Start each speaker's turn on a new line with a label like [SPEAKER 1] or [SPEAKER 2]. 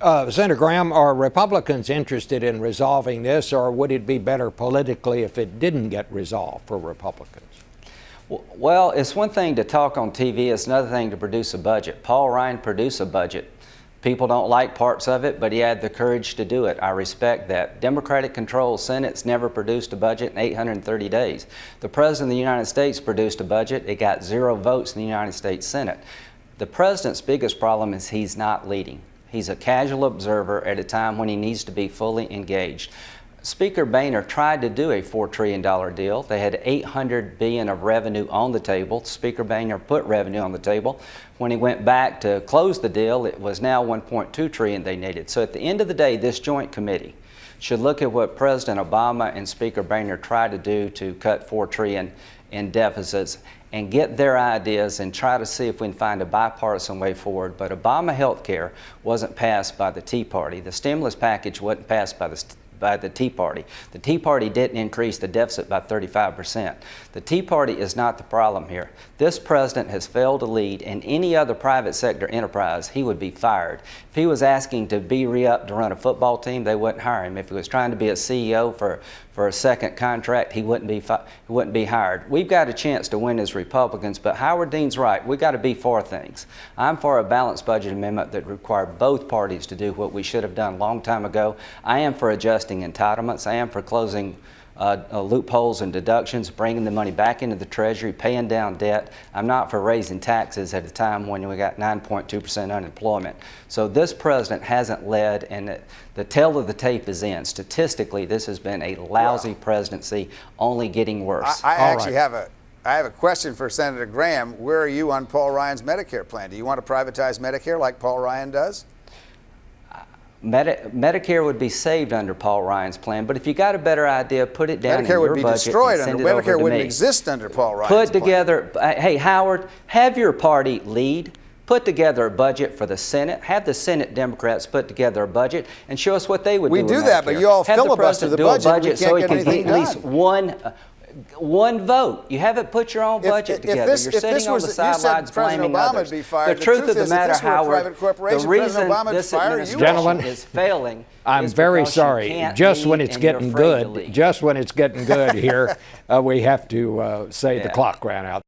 [SPEAKER 1] Senator Graham, are Republicans interested in resolving this, or would it be better politically if it didn't get resolved for Republicans?
[SPEAKER 2] Well, it's one thing to talk on TV, it's another thing to produce a budget. Paul Ryan produced a budget. People don't like parts of it, but he had the courage to do it. I respect that. Democratic-controlled Senate's never produced a budget in 830 days. The President of the United States produced a budget. It got 0 votes in the United States Senate. The President's biggest problem is he's not leading. He's a casual observer at a time when he needs to be fully engaged. Speaker Boehner tried to do a $4 trillion deal. They had $800 billion of revenue on the table. Speaker Boehner put revenue on the table. When he went back to close the deal, it was now $1.2 trillion they needed. So at the end of the day, this joint committee should look at what President Obama and Speaker Boehner tried to do to cut $4 trillion in deficits and get their ideas and try to see if we can find a bipartisan way forward. But Obama health care wasn't passed by the Tea Party. The stimulus package wasn't passed by the Tea Party. The Tea Party didn't increase the deficit by 35%. The Tea Party is not the problem here. This president has failed to lead. In any other private sector enterprise, he would be fired. If he was asking to be re-upped to run a football team, they wouldn't hire him. If he was trying to be a CEO for a second contract, he wouldn't be hired. We've got a chance to win as Republicans, but Howard Dean's right. We've got to be for things. I'm for a balanced budget amendment that requires both parties to do what we should have done a long time ago. I am for adjusting entitlements. I am for closing loopholes and deductions, bringing the money back into the Treasury, paying down debt. I'm not for raising taxes at a time when we got 9.2% unemployment. So this president hasn't led, and the tail of the tape is in. Statistically, this has been a lousy presidency, only getting worse.
[SPEAKER 3] I actually have a question for Senator Graham. Where are you on Paul Ryan's Medicare plan? Do you want to privatize Medicare like Paul Ryan does?
[SPEAKER 2] Medicare would be saved under Paul Ryan's plan, but if you got a better idea, put it down in your budget.
[SPEAKER 3] Medicare would be destroyed
[SPEAKER 2] under
[SPEAKER 3] Medicare wouldn't exist under Paul Ryan's
[SPEAKER 2] plan. Put together, hey Howard, have your party lead. Put together a budget for the Senate. Have the Senate Democrats put together a budget and show us what they would do.
[SPEAKER 3] We do that, but you all filibuster the budget.
[SPEAKER 2] So he can get at least one vote. You haven't put your own budget together. You're sitting on the sidelines blaming others. The truth of the matter, Howard, the reason this administration is failing
[SPEAKER 1] I'm very sorry. Just when it's getting good, here, we have to say the clock ran out.